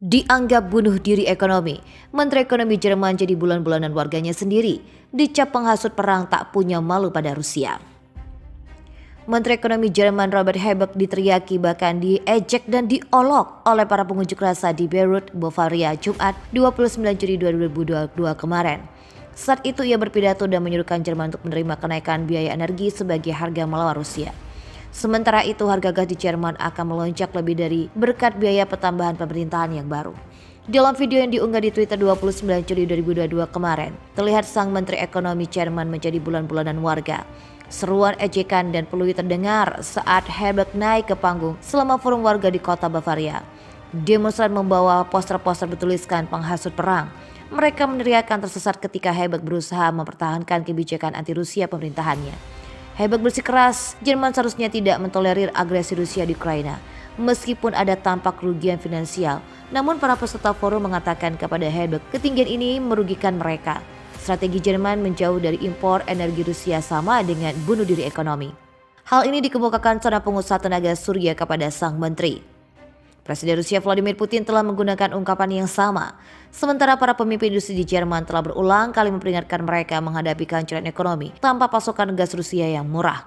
Dianggap bunuh diri ekonomi, Menteri Ekonomi Jerman jadi bulan-bulanan warganya sendiri, dicap penghasut perang tak punya malu pada Rusia. Menteri Ekonomi Jerman Robert Habeck diteriaki bahkan diejek dan diolok oleh para pengunjuk rasa di Beirut, Bavaria, Jumat 29 Juli 2022 kemarin. Saat itu ia berpidato dan menyuruhkan Jerman untuk menerima kenaikan biaya energi sebagai harga melawan Rusia. Sementara itu harga gas di Jerman akan melonjak lebih dari berkat biaya pertambahan pemerintahan yang baru. Dalam video yang diunggah di Twitter 29 Juli 2022 kemarin, terlihat sang Menteri Ekonomi Jerman menjadi bulan-bulanan warga. Seruan ejekan dan peluit terdengar saat Habeck naik ke panggung selama forum warga di kota Bavaria. Demonstran membawa poster-poster bertuliskan penghasut perang. Mereka meneriakkan tersesat ketika Habeck berusaha mempertahankan kebijakan anti-Rusia pemerintahannya. Habeck bersikeras, Jerman seharusnya tidak mentolerir agresi Rusia di Ukraina. Meskipun ada tampak kerugian finansial, namun para peserta forum mengatakan kepada Habeck ketinggian ini merugikan mereka. Strategi Jerman menjauh dari impor energi Rusia sama dengan bunuh diri ekonomi. Hal ini dikemukakan seorang pengusaha tenaga surya kepada sang menteri. Presiden Rusia Vladimir Putin telah menggunakan ungkapan yang sama. Sementara para pemimpin industri di Jerman telah berulang kali memperingatkan mereka menghadapi kehancuran ekonomi tanpa pasokan gas Rusia yang murah.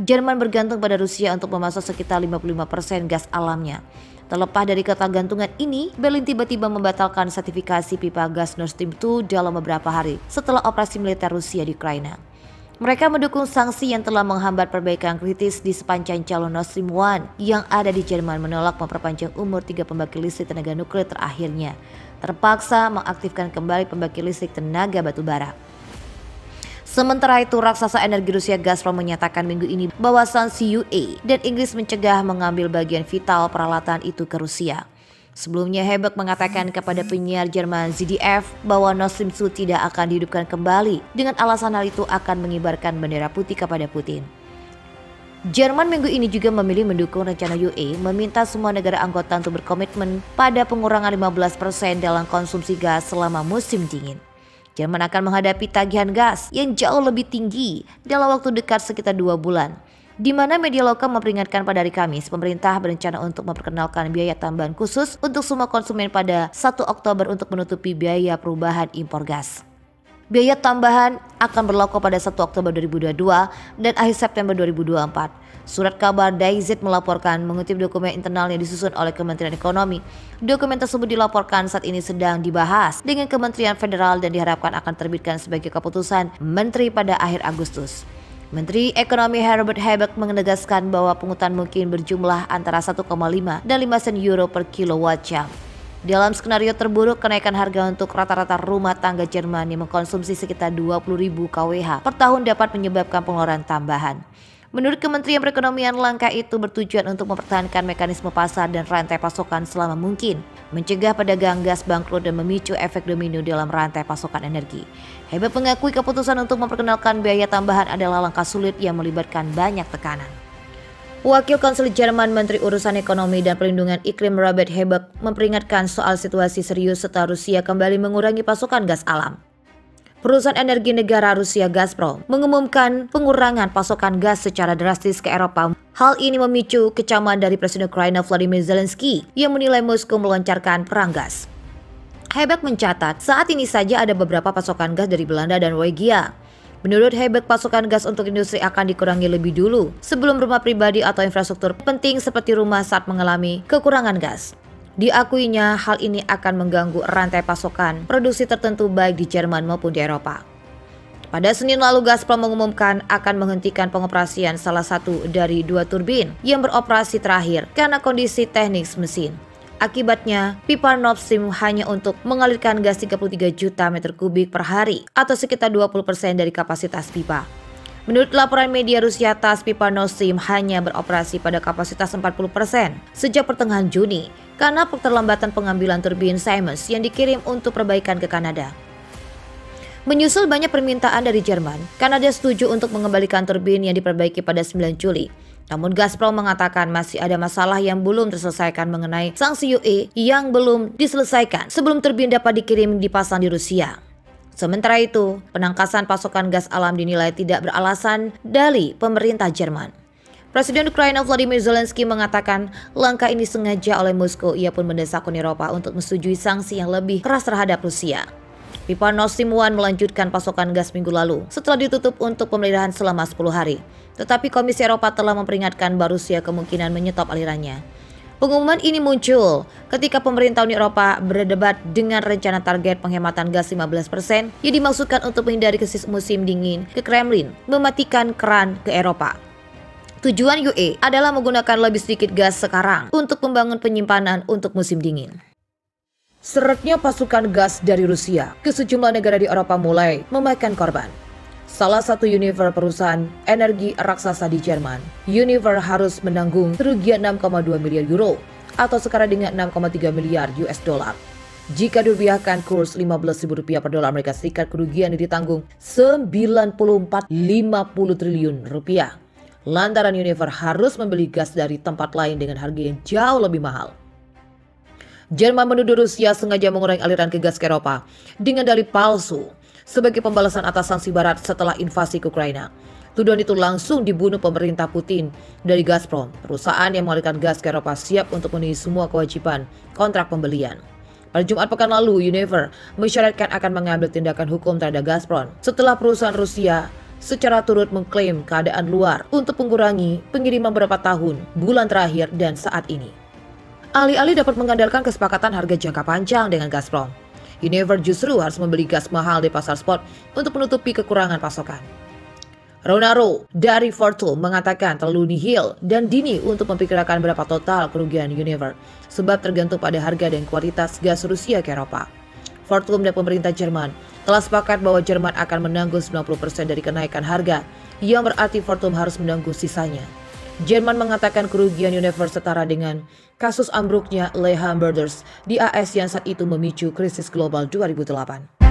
Jerman bergantung pada Rusia untuk memasok sekitar 55% gas alamnya. Terlepas dari ketergantungan ini, Berlin tiba-tiba membatalkan sertifikasi pipa gas Nord Stream 2 dalam beberapa hari setelah operasi militer Rusia di Ukraina. Mereka mendukung sanksi yang telah menghambat perbaikan kritis di sepanjang jalur Nord Stream 1 yang ada di Jerman menolak memperpanjang umur 3 pembangkit listrik tenaga nuklir terakhirnya. Terpaksa mengaktifkan kembali pembangkit listrik tenaga batubara. Sementara itu, raksasa energi Rusia Gazprom menyatakan minggu ini bahwa sanksi UE dan Inggris mencegah mengambil bagian vital peralatan itu ke Rusia. Sebelumnya Habeck mengatakan kepada penyiar Jerman ZDF bahwa Nord Stream 2 tidak akan dihidupkan kembali dengan alasan hal itu akan mengibarkan bendera putih kepada Putin. Jerman minggu ini juga memilih mendukung rencana UE meminta semua negara anggota untuk berkomitmen pada pengurangan 15% dalam konsumsi gas selama musim dingin. Jerman akan menghadapi tagihan gas yang jauh lebih tinggi dalam waktu dekat sekitar 2 bulan. Di mana media lokal memperingatkan pada hari Kamis, pemerintah berencana untuk memperkenalkan biaya tambahan khusus untuk semua konsumen pada 1 Oktober untuk menutupi biaya perubahan impor gas. Biaya tambahan akan berlaku pada 1 Oktober 2022 dan akhir September 2024. Surat kabar Die Zeit melaporkan mengutip dokumen internal yang disusun oleh Kementerian Ekonomi. Dokumen tersebut dilaporkan saat ini sedang dibahas dengan Kementerian Federal dan diharapkan akan terbitkan sebagai keputusan Menteri pada akhir Agustus. Menteri Ekonomi Robert Habeck menegaskan bahwa pungutan mungkin berjumlah antara 1,5 dan 5 sen euro per kilowatt jam. Dalam skenario terburuk, kenaikan harga untuk rata-rata rumah tangga Jerman yang mengkonsumsi sekitar 20.000 kWh per tahun dapat menyebabkan pengeluaran tambahan. Menurut Kementerian Perekonomian, langkah itu bertujuan untuk mempertahankan mekanisme pasar dan rantai pasokan selama mungkin, mencegah pedagang gas bangkrut dan memicu efek domino dalam rantai pasokan energi. Habeck mengakui keputusan untuk memperkenalkan biaya tambahan adalah langkah sulit yang melibatkan banyak tekanan. Wakil Kanselir Jerman Menteri Urusan Ekonomi dan Perlindungan Iklim Robert Habeck memperingatkan soal situasi serius setelah Rusia kembali mengurangi pasokan gas alam. Perusahaan energi negara Rusia Gazprom mengumumkan pengurangan pasokan gas secara drastis ke Eropa. Hal ini memicu kecaman dari Presiden Ukraina Volodymyr Zelensky yang menilai Moskow meloncarkan perang gas. Habeck mencatat saat ini saja ada beberapa pasokan gas dari Belanda dan Norwegia. Menurut Habeck, pasokan gas untuk industri akan dikurangi lebih dulu sebelum rumah pribadi atau infrastruktur penting seperti rumah saat mengalami kekurangan gas. Diakuinya hal ini akan mengganggu rantai pasokan produksi tertentu baik di Jerman maupun di Eropa. Pada Senin lalu, Gazprom mengumumkan akan menghentikan pengoperasian salah satu dari 2 turbin yang beroperasi terakhir karena kondisi teknis mesin. Akibatnya, pipa Nord Stream hanya untuk mengalirkan gas 33 juta meter kubik per hari atau sekitar 20% dari kapasitas pipa. Menurut laporan media Rusia TASS, pipa Nord Stream hanya beroperasi pada kapasitas 40% sejak pertengahan Juni karena keterlambatan pengambilan turbin Siemens yang dikirim untuk perbaikan ke Kanada. Menyusul banyak permintaan dari Jerman, Kanada setuju untuk mengembalikan turbin yang diperbaiki pada 9 Juli. Namun Gazprom mengatakan masih ada masalah yang belum terselesaikan mengenai sanksi UE yang belum diselesaikan sebelum turbin dapat dikirim dipasang di Rusia. Sementara itu, penangkasan pasokan gas alam dinilai tidak beralasan dari pemerintah Jerman. Presiden Ukraina Volodymyr Zelensky mengatakan langkah ini sengaja oleh Moskow. Ia pun mendesak Uni Eropa untuk menyetujui sanksi yang lebih keras terhadap Rusia. Pipa Nord Stream 1 melanjutkan pasokan gas minggu lalu setelah ditutup untuk pemeliharaan selama 10 hari. Tetapi Komisi Eropa telah memperingatkan bahwa Rusia kemungkinan menyetop alirannya. Pengumuman ini muncul ketika pemerintah Uni Eropa berdebat dengan rencana target penghematan gas 15% yang dimaksudkan untuk menghindari krisis musim dingin ke Kremlin mematikan keran ke Eropa. Tujuan UE adalah menggunakan lebih sedikit gas sekarang untuk membangun penyimpanan untuk musim dingin. Seretnya pasukan gas dari Rusia ke sejumlah negara di Eropa mulai memakan korban. Salah satu Uniper, perusahaan energi raksasa di Jerman, Uniper harus menanggung kerugian 6,2 miliar euro atau setara dengan 6,3 miliar US dollar. Jika dirupiahkan kurs Rp15.000 per dolar Amerika Serikat, kerugian yang ditanggung 94,50 triliun rupiah. Lantaran Uniper harus membeli gas dari tempat lain dengan harga yang jauh lebih mahal. Jerman menuduh Rusia sengaja mengurangi aliran ke gas ke Eropa dengan dalih palsu sebagai pembalasan atas sanksi Barat setelah invasi ke Ukraina. Tuduhan itu langsung dibunuh pemerintah Putin dari Gazprom. Perusahaan yang mengalirkan gas ke Eropa siap untuk memenuhi semua kewajiban kontrak pembelian. Pada Jumat pekan lalu, Uniper mensyaratkan akan mengambil tindakan hukum terhadap Gazprom setelah perusahaan Rusia secara turut mengklaim keadaan luar untuk mengurangi pengiriman beberapa tahun, bulan terakhir, dan saat ini. Alih-alih dapat mengandalkan kesepakatan harga jangka panjang dengan Gazprom, Uniper justru harus membeli gas mahal di pasar spot untuk menutupi kekurangan pasokan. Ronaro dari Fortum mengatakan terlalu nihil dan dini untuk memperkirakan berapa total kerugian Uniper, sebab tergantung pada harga dan kualitas gas Rusia ke Eropa. Fortum dan pemerintah Jerman telah sepakat bahwa Jerman akan menanggung 90% dari kenaikan harga, yang berarti Fortum harus menanggung sisanya. Jerman mengatakan kerugian Uniper setara dengan kasus ambruknya Lehman Brothers di AS yang saat itu memicu krisis global 2008.